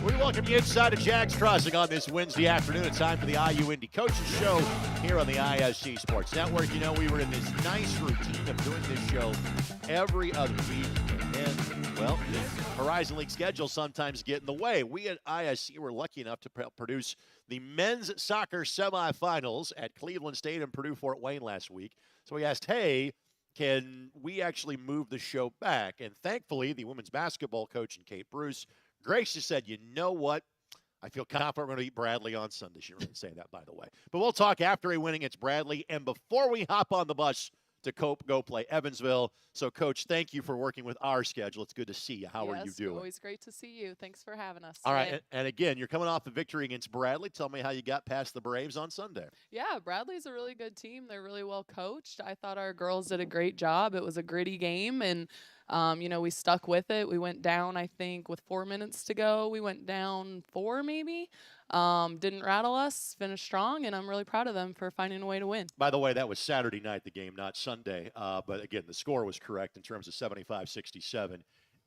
We welcome you inside of Jags Crossing on this Wednesday afternoon. It's time for the IU Indy Coaches Show here on the ISC Sports Network. You know, we were in this nice routine of doing this show every other week. And, well, the Horizon League schedule sometimes get in the way. We at ISC were lucky enough to produce the men's soccer semifinals at Cleveland State and Purdue Fort Wayne last week. So we asked, hey, can we actually move the show back? And thankfully, the women's basketball coach, Kate Bruce, Gracious said, you know what? I feel confident we're going to beat Bradley on Sunday. She didn't say that, by the way. But we'll talk after a win against Bradley and before we hop on the bus to go play Evansville. So, Coach, thank you for working with our schedule. It's good to see you. How are you doing? Always great to see you. Thanks for having us. All right, and again, you're coming off a victory against Bradley. Tell me how you got past the Braves on Sunday. Yeah, Bradley's a really good team. They're really well coached. I thought our girls did a great job. It was a gritty game, and we stuck with it. We went down, I think, with 4 minutes to go. We went down 4 maybe. Didn't rattle us, finished strong, and I'm really proud of them for finding a way to win. By the way, that was Saturday night, the game, not Sunday. But, again, the score was correct in terms of 75-67.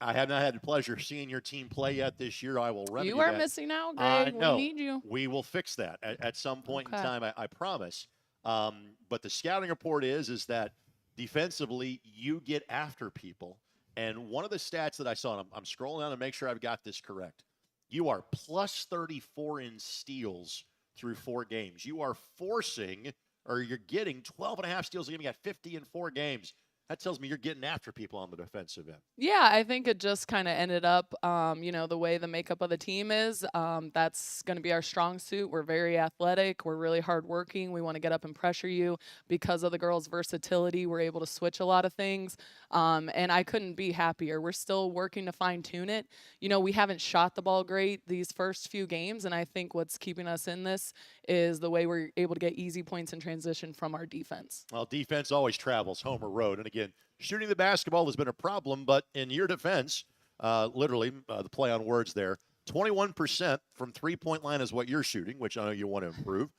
I have not had the pleasure of seeing your team play yet this year. I will remedy that. You are missing out, Greg. No, we need you. We will fix that at some point in time, I promise. But the scouting report is that defensively you get after people. And one of the stats that I saw, and I'm scrolling down to make sure I've got this correct, you are plus 34 in steals through 4 games. You are forcing, or you're getting 12 and a half steals a game. You got 50 in 4 games. That tells me you're getting after people on the defensive end. Yeah, I think it just kind of ended up, the way the makeup of the team is. That's going to be our strong suit. We're very athletic. We're really hardworking. We want to get up and pressure you. Because of the girls' versatility, we're able to switch a lot of things. And I couldn't be happier. We're still working to fine-tune it. You know, we haven't shot the ball great these first few games, and I think what's keeping us in this is the way we're able to get easy points in transition from our defense. Well, defense always travels home or road. And again, shooting the basketball has been a problem, but in your defense, literally, the play on words there, 21% from three-point line is what you're shooting, which I know you want to improve.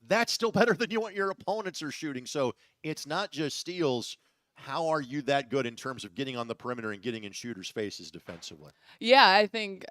That's still better than what your opponents are shooting. So it's not just steals. How are you that good in terms of getting on the perimeter and getting in shooters' faces defensively? Yeah, I think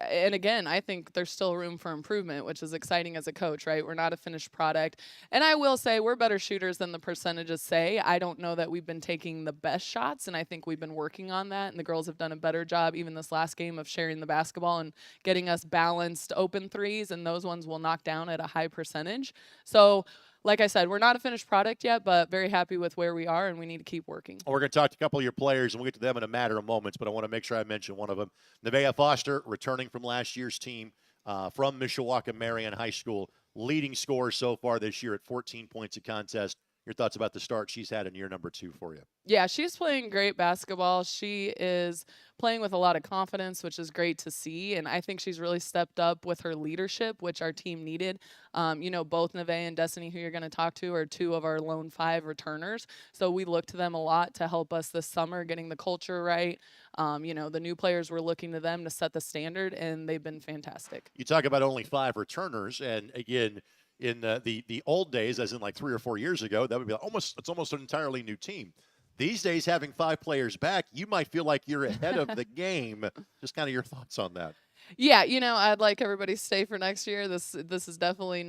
there's still room for improvement, which is exciting as a coach, right? We're not a finished product. And I will say we're better shooters than the percentages say. I don't know that we've been taking the best shots, and I think we've been working on that. And the girls have done a better job, even this last game, of sharing the basketball and getting us balanced open threes, and those ones will knock down at a high percentage. So, like I said, we're not a finished product yet, but very happy with where we are, and we need to keep working. We're going to talk to a couple of your players, and we'll get to them in a matter of moments, but I want to make sure I mention one of them. Nevaeh Foster, returning from last year's team from Mishawaka Marion High School, leading scorer so far this year at 14 points a contest. Your thoughts about the start she's had in year number 2 for you? Yeah, she's playing great basketball. She is playing with a lot of confidence, which is great to see. And I think she's really stepped up with her leadership, which our team needed. Both Nevaeh and Destini, who you're going to talk to, are 2 of our lone 5 returners. So we look to them a lot to help us this summer, getting the culture right. The new players, we're looking to them to set the standard, and they've been fantastic. You talk about only 5 returners, and again, in the old days, as in like 3 or 4 years ago, that would be almost an entirely new team. These days, having 5 players back, you might feel like you're ahead of the game. Just kind of your thoughts on that. Yeah, I'd like everybody to stay for next year. This is definitely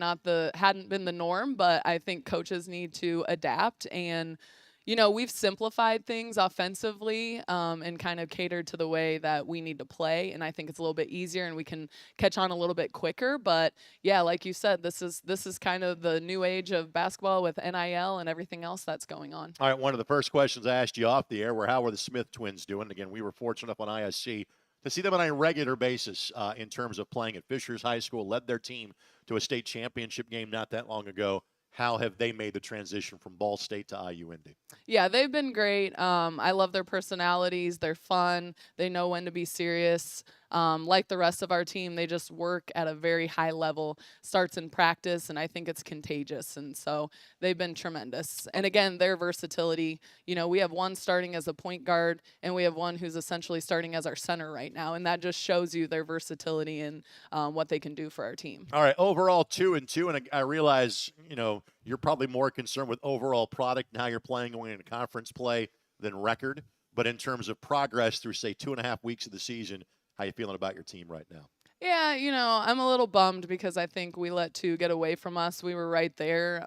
hadn't been the norm, but I think coaches need to adapt. And we've simplified things offensively and kind of catered to the way that we need to play. And I think it's a little bit easier and we can catch on a little bit quicker. But, yeah, like you said, this is kind of the new age of basketball with NIL and everything else that's going on. All right, one of the first questions I asked you off the air were how were the Smith twins doing? Again, we were fortunate enough on ISC to see them on a regular basis in terms of playing at Fishers High School, led their team to a state championship game not that long ago. How have they made the transition from Ball State to IU Indy? Yeah, they've been great. I love their personalities. They're fun. They know when to be serious. Like the rest of our team, they just work at a very high level, starts in practice, and I think it's contagious. And so they've been tremendous. And again, their versatility, we have one starting as a point guard, and we have one who's essentially starting as our center right now. And that just shows you their versatility and what they can do for our team. All right, overall 2-2, and I realize, you're probably more concerned with overall product and how you're playing going into conference play than record. but in terms of progress through, say, 2.5 weeks of the season, how you feeling about your team right now? Yeah, I'm a little bummed because I think we let 2 get away from us. We were right there.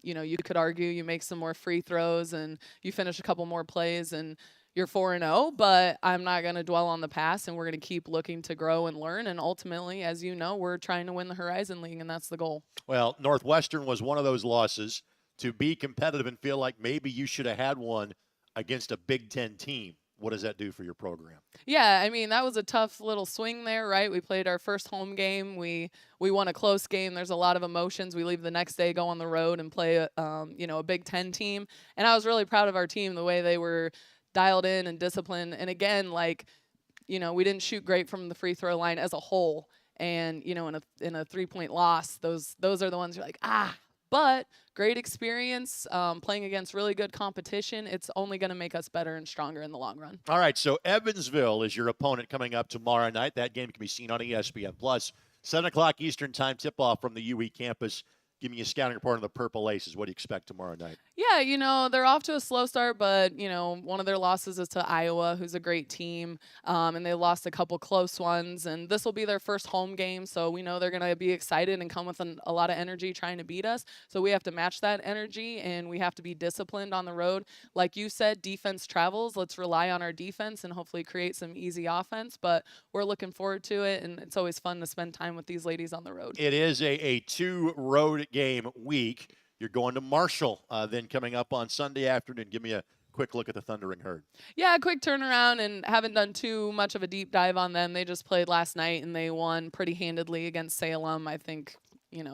You could argue you make some more free throws and you finish a couple more plays and you're 4-0, but I'm not going to dwell on the past, and we're going to keep looking to grow and learn. And ultimately, as you know, we're trying to win the Horizon League, and that's the goal. Well, Northwestern was one of those losses. To be competitive and feel like maybe you should have had one against a Big Ten team, what does that do for your program? Yeah, I mean, that was a tough little swing there, right? We played our first home game. We won a close game. There's a lot of emotions. We leave the next day, go on the road, and play a Big Ten team. And I was really proud of our team, the way they were dialed in and disciplined. And again, we didn't shoot great from the free throw line as a whole. And in a 3-point loss, those are the ones you're like, But great experience, playing against really good competition. It's only going to make us better and stronger in the long run. All right, so Evansville is your opponent coming up tomorrow night. That game can be seen on ESPN+. 7 o'clock Eastern time tip-off from the UE campus. Give me a scouting report on the Purple Aces. What do you expect tomorrow night? Yeah, they're off to a slow start, but, one of their losses is to Iowa, who's a great team, and they lost a couple close ones. And this will be their first home game, so we know they're going to be excited and come with a lot of energy trying to beat us. So we have to match that energy, and we have to be disciplined on the road. Like you said, defense travels. Let's rely on our defense and hopefully create some easy offense. But we're looking forward to it, and it's always fun to spend time with these ladies on the road. It is a 2-road game week. You're going to Marshall, then coming up on Sunday afternoon. Give me a quick look at the Thundering Herd. Yeah, quick turnaround, and haven't done too much of a deep dive on them. They just played last night, and they won pretty handedly against Salem, I think,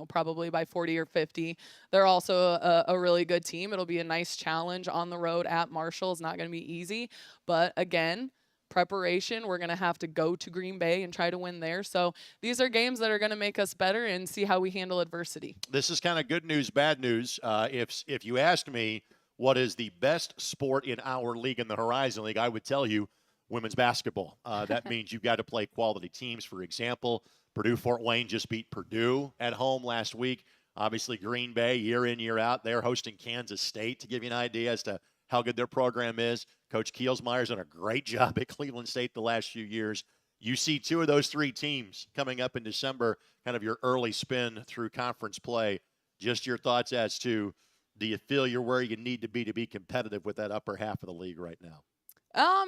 probably by 40 or 50. They're also a really good team. It'll be a nice challenge on the road at Marshall. It's not going to be easy, but again, preparation, we're going to have to go to Green Bay and try to win there. So these are games that are going to make us better and see how we handle adversity. This is kind of good news, bad news. If you asked me what is the best sport in our league, in the Horizon League, I would tell you women's basketball. That means you've got to play quality teams. For example, Purdue-Fort Wayne just beat Purdue at home last week. Obviously, Green Bay, year in, year out, they're hosting Kansas State, to give you an idea as to how good their program is. Coach Kielsmeyer's done a great job at Cleveland State the last few years. You see 2 of those 3 teams coming up in December, kind of your early spin through conference play. Just your thoughts as to, do you feel you're where you need to be competitive with that upper half of the league right now?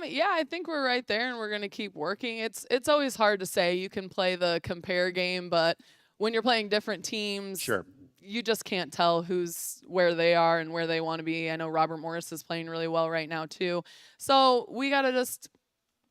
Yeah, I think we're right there, and we're going to keep working. It's always hard to say. You can play the compare game, but when you're playing different teams, sure, you just can't tell who's where they are and where they want to be. I know Robert Morris is playing really well right now too. So we got to just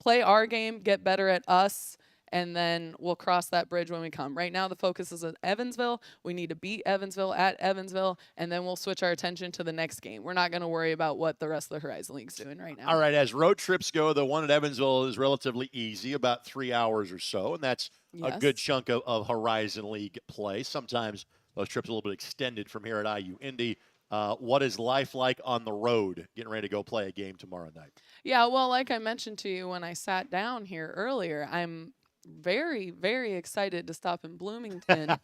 play our game, get better at us, and then we'll cross that bridge when we come. Right now the focus is at Evansville. We need to beat Evansville at Evansville, and then we'll switch our attention to the next game. We're not going to worry about what the rest of the Horizon League's doing right now. All right, as road trips go, the one at Evansville is relatively easy, about 3 hours or so, and that's a good chunk of Horizon League play. Sometimes those trips are a little bit extended from here at IU Indy. What is life like on the road, getting ready to go play a game tomorrow night? Yeah, well, like I mentioned to you when I sat down here earlier, I'm very, very excited to stop in Bloomington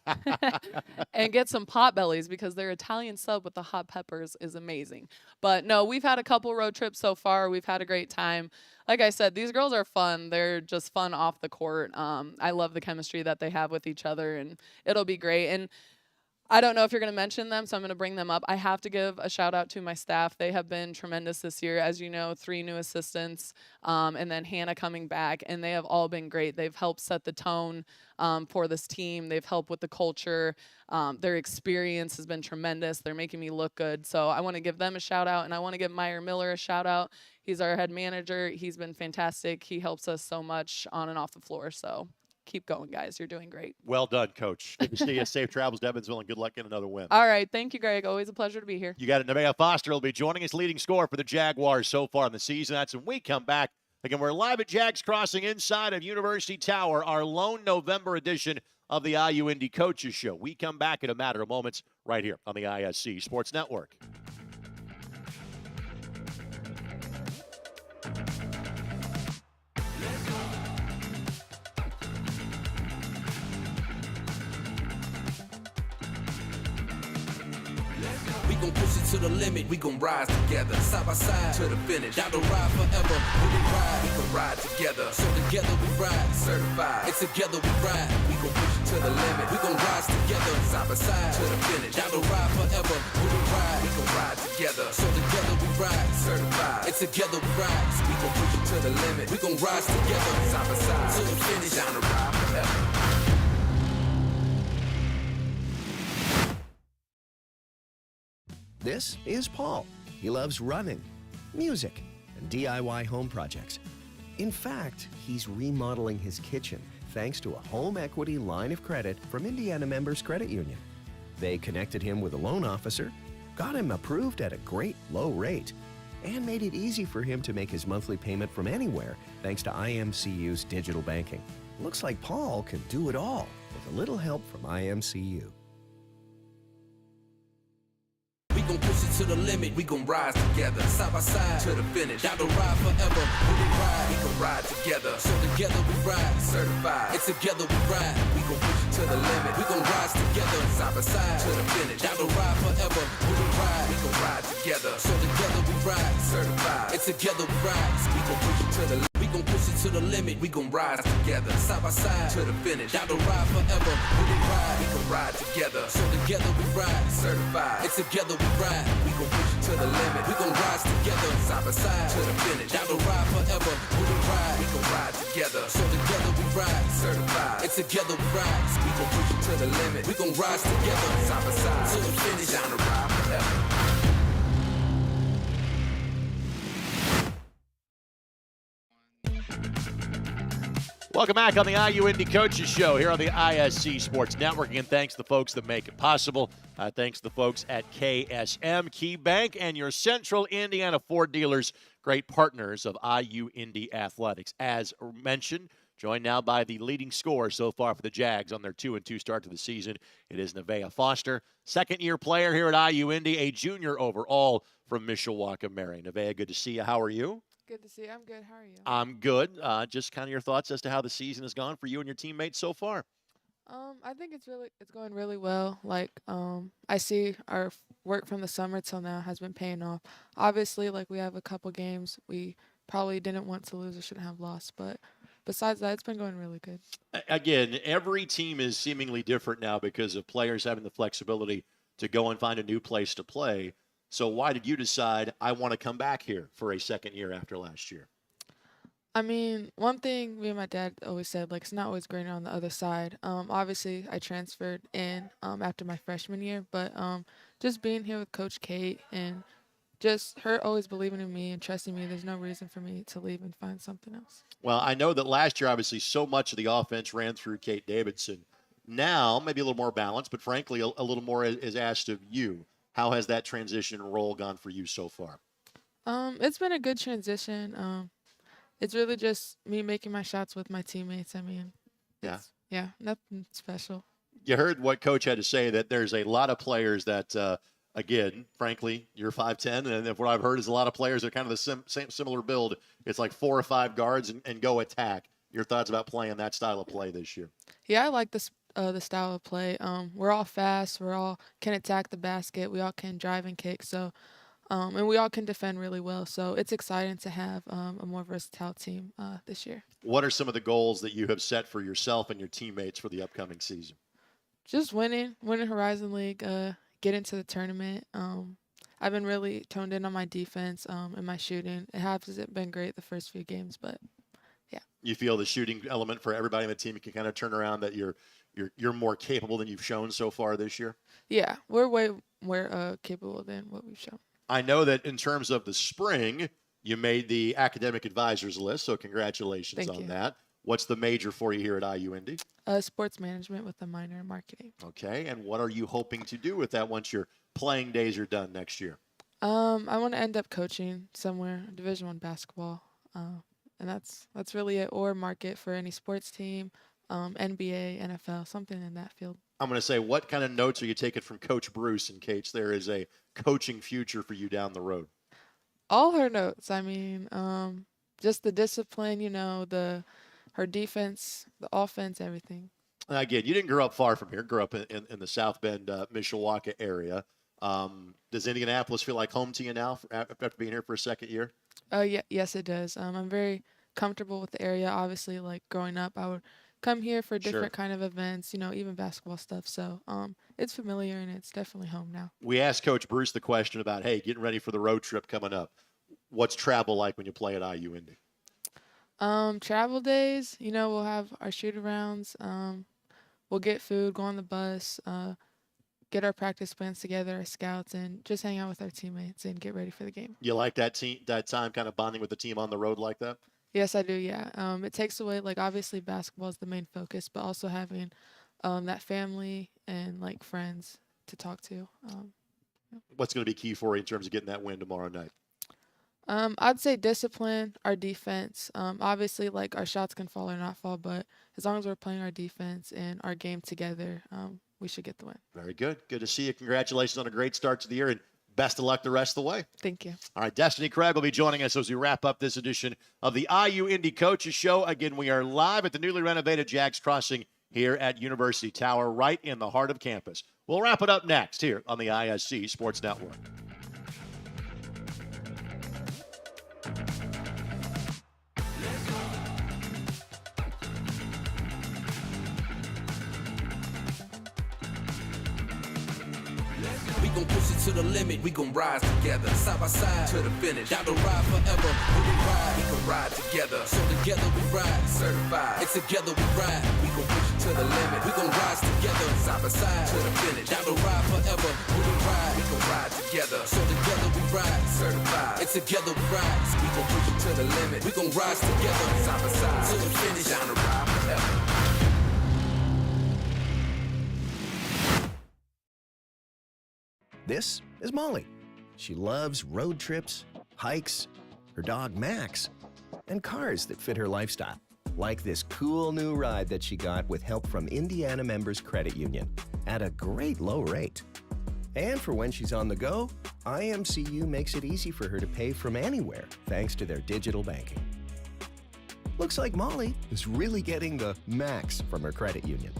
and get some potbellies, because their Italian sub with the hot peppers is amazing. But no, we've had a couple road trips so far. We've had a great time. Like I said, these girls are fun. They're just fun off the court. I love the chemistry that they have with each other, and it'll be great. And I don't know if you're going to mention them, so I'm going to bring them up. I have to give a shout out to my staff. They have been tremendous this year. As you know, 3 new assistants, and then Hannah coming back, and they have all been great. They've helped set the tone for this team. They've helped with the culture. Their experience has been tremendous. They're making me look good. So I want to give them a shout out, and I want to give Meyer Miller a shout out. He's our head manager. He's been fantastic. He helps us so much on and off the floor. So keep going, guys. You're doing great. Well done, Coach. Good to see you. Safe travels to Evansville, and good luck in another win. All right. Thank you, Greg. Always a pleasure to be here. You got it. Nevaeh Foster will be joining us, leading scorer for the Jaguars so far in the season. That's when we come back. Again, we're live at Jags Crossing inside of University Tower, our lone November edition of the IU Indy Coaches Show. We come back in a matter of moments right here on the ISC Sports Network. We gon' push it to the limit, we gon' rise together. Side by side to the finish, down the ride forever. We can ride together. So together we ride, certified. And together we ride, we gon' push it to the limit. We gon' rise together, side by side to the finish, down the ride forever. We gon' ride together. So together we ride, certified. And together we ride, we gon' push it to the limit. We gon' rise together, side by side to the finish, down the ride forever. This is Paul. He loves running, music, and DIY home projects. In fact, he's remodeling his kitchen thanks to a home equity line of credit from Indiana Members Credit Union. They connected him with a loan officer, got him approved at a great low rate, and made it easy for him to make his monthly payment from anywhere thanks to IMCU's digital banking. Looks like Paul can do it all with a little help from IMCU. We gon' push it to the limit, we gon' rise together. Side by side to the finish, down the ride forever. We gon' ride together. So together we ride, certified. And together we ride, we gon' push it to the limit. We gon' rise together, side by side to the finish, down the ride forever. We gon' ride together. So together we ride, certified. And together we ride, we gon' push it to the limit. We gon' push it to the limit, we gon' rise together. Side by side to the finish, down the ride forever. We gon' ride together. So together we ride, certified. And together we ride, we gon' push it to the limit. We gon' rise together, side by side to the finish, down the ride forever. We gon' ride together. So together we ride, certified. And together we ride, we gon' push it to the limit. We gon' rise together, side by side to the finish, down the ride forever. Welcome back on the IU Indy Coaches Show here on the ISC Sports Network. And thanks to the folks that make it possible. Thanks to the folks at KSM, Key Bank, and your Central Indiana Ford dealers, great partners of IU Indy Athletics. As mentioned, joined now by the leading scorer so far for the Jags on their 2-2 start to the season. It is Nevaeh Foster, second-year player here at IU Indy, a junior overall from Mishawaka, Mary. Nevaeh, good to see you. How are you? Good to see you. I'm good. How are you? I'm good. Just kind of your thoughts as to how the season has gone for you and your teammates so far. I think it's going really well. Like, I see our work from the summer till now has been paying off. Obviously, like, we have a couple games we probably didn't want to lose or shouldn't have lost, but besides that, it's been going really good. Again, every team is seemingly different now because of players having the flexibility to go and find a new place to play. So why did you decide I want to come back here for a second year after last year? I mean, one thing me and my dad always said, like, it's not always greener on the other side. Obviously, I transferred in after my freshman year, but just being here with Coach Kate and just her always believing in me and trusting me, there's no reason for me to leave and find something else. Well, I know that last year, obviously, so much of the offense ran through Kate Davidson. Now, maybe a little more balanced, but frankly, a little more is asked of you. How has that transition role gone for you so far? It's been a good transition. It's really just me making my shots with my teammates. I mean, yeah, nothing special. You heard what Coach had to say, that there's a lot of players that, again, frankly, you're 5'10", and if what I've heard is a lot of players that are kind of the same similar build. It's like 4 or 5 guards and go attack. Your thoughts about playing that style of play this year? Yeah, I like the style of play. We're all fast. We're all can attack the basket. We all can drive and kick. So, and we all can defend really well. So it's exciting to have a more versatile team this year. What are some of the goals that you have set for yourself and your teammates for the upcoming season? Just winning Horizon League, get into the tournament. I've been really toned in on my defense and my shooting. It hasn't been great the first few games, but yeah. You feel the shooting element for everybody on the team can kind of turn around, that you're more capable than you've shown so far this year? Yeah, we're way more capable than what we've shown. I know that in terms of the spring, you made the academic advisors list, so congratulations on that. What's the major for you here at IU Indy? Sports management with a minor in marketing. Okay, and what are you hoping to do with that once your playing days are done next year? I want to end up coaching somewhere, Division I basketball, and that's really it, or market for any sports team, NBA, NFL, something in that field. I'm going to say, what kind of notes are you taking from Coach Bruce in case there is a coaching future for you down the road? All her notes. I mean, just the discipline, her defense, the offense, everything. Again, you didn't grow up far from here. Grew up in the South Bend, Mishawaka area. Does Indianapolis feel like home to you now after being here for a second year? Yeah, yes, it does. I'm very comfortable with the area. Obviously, like growing up, I would come here for Sure. different kind of events, even basketball stuff. So it's familiar and it's definitely home now. We asked Coach Bruce the question about, hey, getting ready for the road trip coming up. What's travel like when you play at IU Indy? Travel days, we'll have our shoot arounds. We'll get food, go on the bus, get our practice plans together, our scouts, and just hang out with our teammates and get ready for the game. You like that time kind of bonding with the team on the road like that? Yes, I do. Yeah. It takes away, like, obviously basketball is the main focus, but also having that family and like friends to talk to. What's going to be key for you in terms of getting that win tomorrow night? I'd say discipline, our defense. Obviously, like, our shots can fall or not fall, but as long as we're playing our defense and our game together, we should get the win. Very good. Good to see you. Congratulations on a great start to the year, and best of luck the rest of the way. Thank you. All right, Destini Craig will be joining us as we wrap up this edition of the IU Indy Coaches Show. Again, we are live at the newly renovated Jags Crossing here at University Tower, right in the heart of campus. We'll wrap it up next here on the ISC Sports Network. We gon' push it to the limit, we gon' rise together, side by side to the finish. Down the ride forever, when we ride, we can ride together. So together we ride, certified. It's together we ride, we gon' push it to the limit. We gon' rise together, side by side to the finish. Down the ride forever, when we ride, we gon' ride together. So together we ride, certified. It's together we ride, we gon' push it to the limit. We gon' rise together, side by side to the finish. Down the ride forever. This is Molly. She loves road trips, hikes, her dog Max, and cars that fit her lifestyle. Like this cool new ride that she got with help from Indiana Members Credit Union at a great low rate. And for when she's on the go, IMCU makes it easy for her to pay from anywhere thanks to their digital banking. Looks like Molly is really getting the max from her credit union.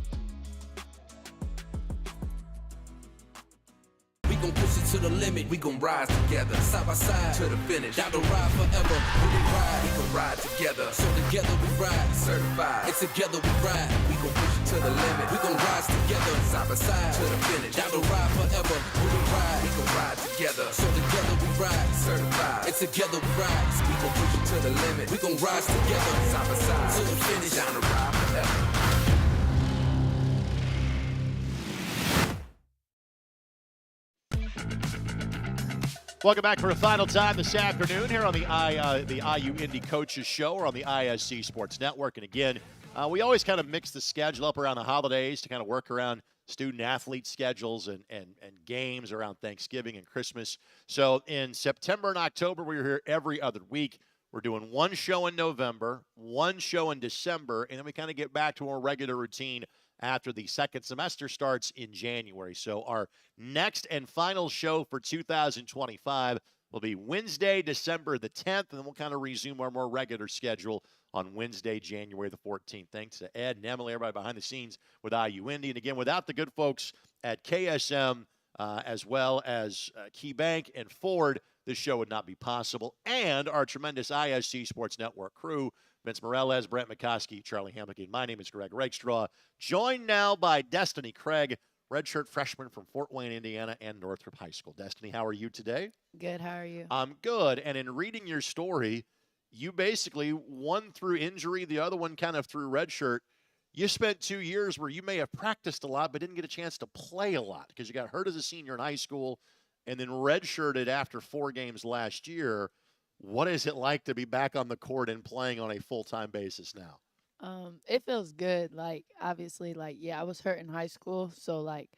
We gon' push it to the limit, we gon' rise together, side by side to the finish. Down the ride forever, when we ride, we gon' ride together. So together we ride, certified. It's together we ride, we gon' push it to the limit. We gon' rise together, side by side to the finish. Down the ride forever, when we ride, we gon' ride together. So together we ride, certified. It's together we ride, we gon' push it to the limit. We gon' rise together, side by side to the finish. Down the ride forever. Welcome back for a final time this afternoon here on the IU Indy Coaches Show or on the ISC Sports Network. And again, we always kind of mix the schedule up around the holidays to kind of work around student-athlete schedules and games around Thanksgiving and Christmas. So in September and October, we're here every other week. We're doing one show in November, one show in December, and then we kind of get back to our regular routine after the second semester starts in January. So our next and final show for 2025 will be Wednesday, December the 10th, and then we'll kind of resume our more regular schedule on Wednesday, January the 14th. Thanks to Ed and Emily, everybody behind the scenes with IU Indy. And again, without the good folks at KSM, as well as KeyBank and Ford, this show would not be possible. And our tremendous ISC Sports Network crew, Vince Morales, Brent McCoskey, Charlie Hamilton. My name is Greg Rakestraw, joined now by Destini Craig, redshirt freshman from Fort Wayne, Indiana, and Northrop High School. Destini, how are you today? Good. How are you? I'm good. And in reading your story, you basically, one through injury, the other one kind of through redshirt. You spent 2 years where you may have practiced a lot but didn't get a chance to play a lot because you got hurt as a senior in high school and then redshirted after 4 games last year. What is it like to be back on the court and playing on a full-time basis now? It feels good. Like, obviously, like, yeah, I was hurt in high school, so like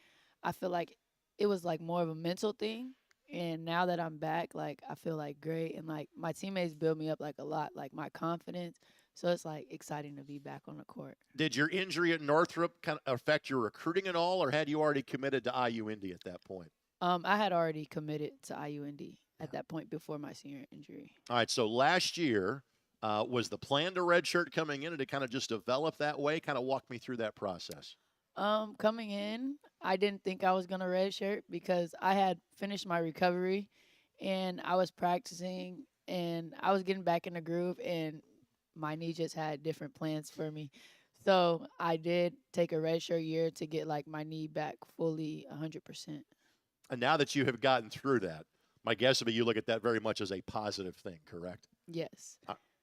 I feel like it was like more of a mental thing. And now that I'm back, like, I feel like great, and like my teammates build me up like a lot, like my confidence. So it's like exciting to be back on the court. Did your injury at Northrop kind of affect your recruiting at all, or had you already committed to IU Indy at that point? I had already committed to IU Indy at that point before my senior injury. All right, so last year, was the plan to redshirt coming in and to kind of just develop that way? Kind of walk me through that process. Coming in, I didn't think I was going to redshirt because I had finished my recovery and I was practicing and I was getting back in the groove and my knee just had different plans for me. So I did take a redshirt year to get like my knee back fully 100%. And now that you have gotten through that, my guess would be you look at that very much as a positive thing, correct? Yes.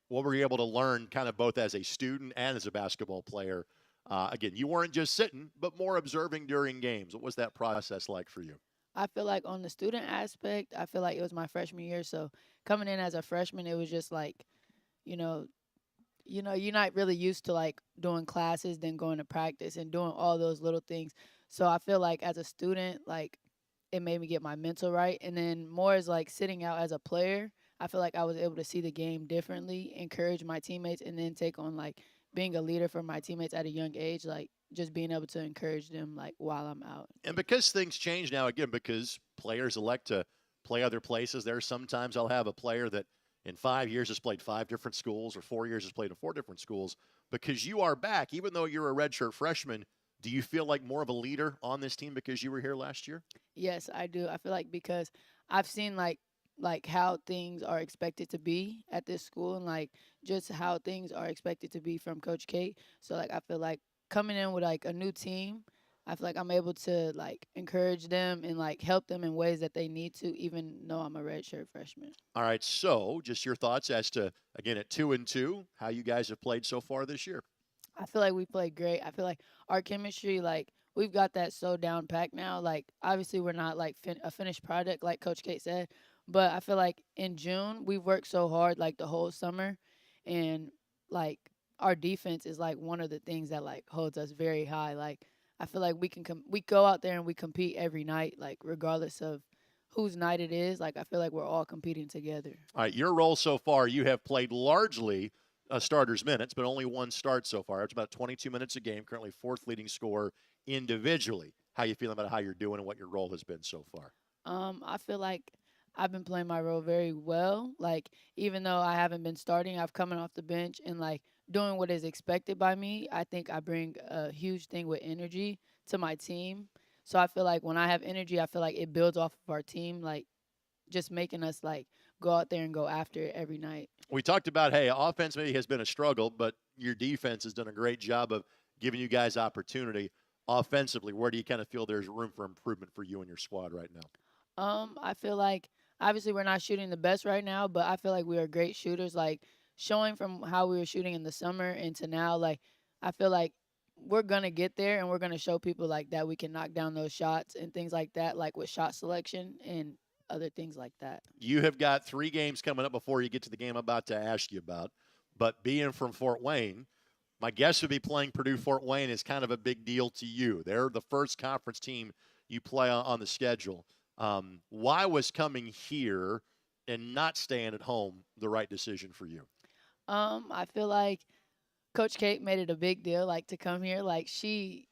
What were you able to learn kind of both as a student and as a basketball player? Again, you weren't just sitting, but more observing during games. What was that process like for you? I feel like on the student aspect, I feel like it was my freshman year. So coming in as a freshman, it was just like, you know, you're not really used to like doing classes, then going to practice and doing all those little things. So I feel like as a student, like it made me get my mental right. And then more as like sitting out as a player, I feel like I was able to see the game differently, encourage my teammates, and then take on like being a leader for my teammates at a young age, like just being able to encourage them like while I'm out. And because things change now, again, because players elect to play other places, there's sometimes I'll have a player that in 5 years has played 5 different schools or 4 years has played in 4 different schools. Because you are back, even though you're a redshirt freshman, do you feel like more of a leader on this team because you were here last year? Yes, I do. I feel like because I've seen like how things are expected to be at this school and like just how things are expected to be from Coach Kate. So like I feel like coming in with like a new team, I feel like I'm able to like encourage them and like help them in ways that they need to, even though I'm a redshirt freshman. All right, so just your thoughts as to, again, at 2-2, how you guys have played so far this year. I feel like we played great. I feel like our chemistry, like we've got that so down packed now. Like obviously we're not like a finished product, like Coach Kate said, but I feel like in June we worked so hard like the whole summer, and like our defense is like one of the things that like holds us very high. Like I feel like we can we go out there and we compete every night, like regardless of whose night it is. Like I feel like we're all competing together. All right, your role so far, you have played largely starters minutes, but only one start so far. It's about 22 minutes a game, currently fourth leading scorer individually. How you feeling about how you're doing and what your role has been so far? I feel like I've been playing my role very well. Like even though I haven't been starting, I've coming off the bench and like doing what is expected by me. I think I bring a huge thing with energy to my team. So I feel like when I have energy, I feel like it builds off of our team, like just making us like go out there and go after it every night. We talked about, hey, offense maybe has been a struggle, but your defense has done a great job of giving you guys opportunity. Offensively, where do you kind of feel there's room for improvement for you and your squad right now? I feel like obviously we're not shooting the best right now, but I feel like we are great shooters. Like showing from how we were shooting in the summer into now, like I feel like we're gonna get there and we're gonna show people like that we can knock down those shots and things like that, like with shot selection and other things like that. You have got 3 games coming up before you get to the game I'm about to ask you about. But being from Fort Wayne, my guess would be playing Purdue Fort Wayne is kind of a big deal to you. They're the first conference team you play on the schedule. Why was coming here and not staying at home the right decision for you? I feel like Coach Kate made it a big deal, like to come here. Like she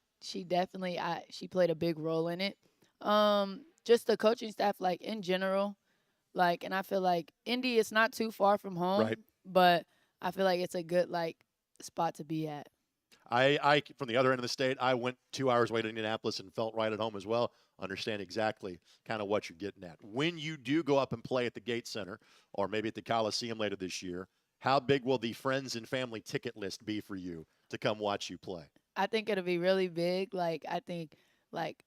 definitely she played a big role in it. Just the coaching staff, like in general, like, and I feel like Indy is not too far from home, Right. but I feel like it's a good like spot to be at. I from the other end of the state, I went 2 hours away to Indianapolis and felt right at home as well. Understand exactly kind of what you're getting at. When you do go up and play at the Gate Center or maybe at the Coliseum later this year, how big will the friends and family ticket list be for you to come watch you play? I think it'll be really big. Like I think like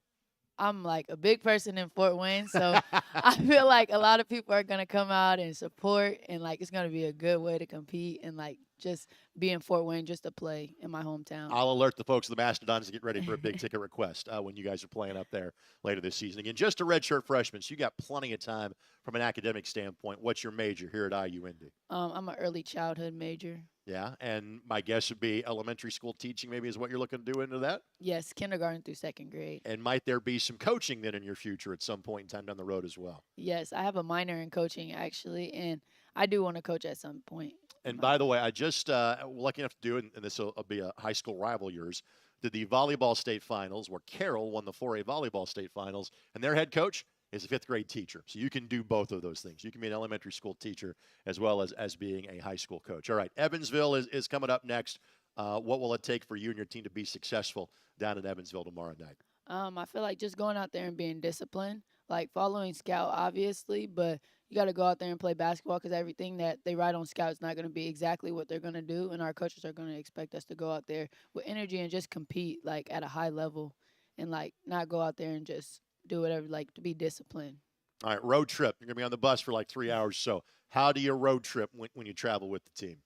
I'm like a big person in Fort Wayne, so I feel like a lot of people are gonna come out and support, and like it's gonna be a good way to compete and like just be in Fort Wayne just to play in my hometown. I'll alert the folks of the Mastodons to get ready for a big ticket request when you guys are playing up there later this season. Again, just a redshirt freshman, so you got plenty of time from an academic standpoint. What's your major here at IU Indy? I'm an early childhood major. Yeah, and my guess would be elementary school teaching maybe is what you're looking to do into that? Yes, kindergarten through second grade. And might there be some coaching then in your future at some point in time down the road as well? Yes, I have a minor in coaching actually, and I do want to coach at some point. And by the way, I just lucky enough to do it, and this will be a high school rival of yours, did the volleyball state finals where Carroll won the 4A volleyball state finals, and their head coach is a 5th grade teacher. So you can do both of those things. You can be an elementary school teacher as well as being a high school coach. All right, Evansville is coming up next. What will it take for you and your team to be successful down in Evansville tomorrow night? I feel like just going out there and being disciplined, like following scout, obviously, but you got to go out there and play basketball because everything that they write on scout is not going to be exactly what they're going to do, and our coaches are going to expect us to go out there with energy and just compete like at a high level, and like not go out there and just do whatever, like to be disciplined. All right, road trip. You're going to be on the bus for like 3 hours. So how do you road trip when you travel with the team?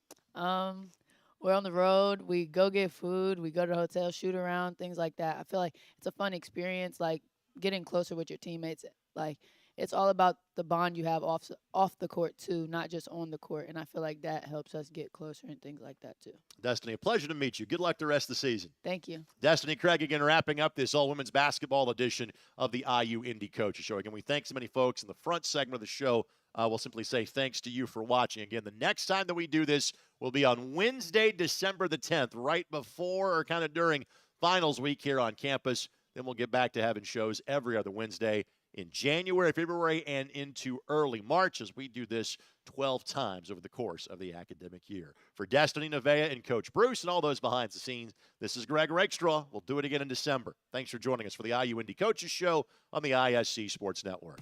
We're on the road. We go get food. We go to the hotel, shoot around, things like that. I feel like it's a fun experience, like getting closer with your teammates. Like it's all about the bond you have off the court too, not just on the court. And I feel like that helps us get closer and things like that too. Destini, a pleasure to meet you. Good luck the rest of the season. Thank you. Destini Craig again wrapping up this all-women's basketball edition of the IU Indy Coaches Show. Again, we thank so many folks in the front segment of the show. We'll simply say thanks to you for watching. Again, the next time that we do this will be on Wednesday, December the 10th, right before or kind of during finals week here on campus. Then we'll get back to having shows every other Wednesday in January, February, and into early March as we do this 12 times over the course of the academic year. For Destini, Nevaeh, and Coach Bruce and all those behind the scenes, this is Greg Rakestraw. We'll do it again in December. Thanks for joining us for the IU Indy Coaches Show on the ISC Sports Network.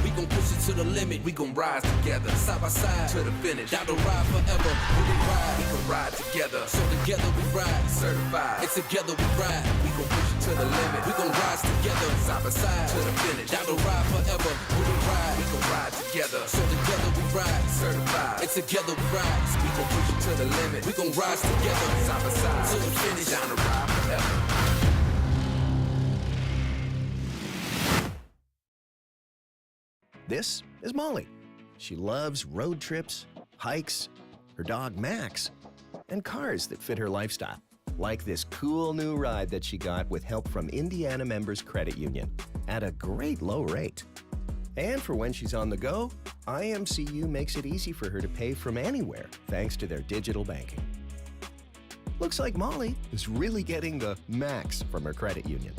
We gon' push it to the limit, we gon' rise together, side by side to the finish. Down the ride forever, when we ride, we can ride together. So together we ride, certified. It's together we ride, we gon' push it to the limit. We gon' rise together, side by side to the finish. Down the ride forever, when we ride, we can ride together. So together we ride, certified. It's together we ride, we gon' push it to the limit. We gon' rise together, side by side to the finish. Down the ride forever. This is Molly. She loves road trips, hikes, her dog Max, and cars that fit her lifestyle. Like this cool new ride that she got with help from Indiana Members Credit Union at a great low rate. And for when she's on the go, IMCU makes it easy for her to pay from anywhere thanks to their digital banking. Looks like Molly is really getting the max from her credit union.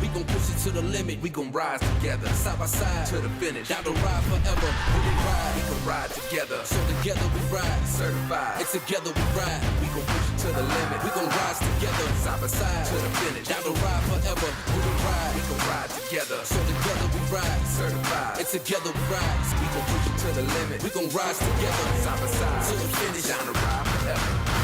We gon' push it to the limit, we gon' rise together, side by side to the finish. Down the ride forever, when we ride, we can ride together. So together we ride, certified. It's together we ride, we gon' push it to the limit. We gon' rise together, side by side to the finish. Down the ride forever, when we ride, we can ride together. So together we ride, certified. It's together we ride, we gon' push it to the limit. We gon' rise together, side by side to the finish. Down the ride forever.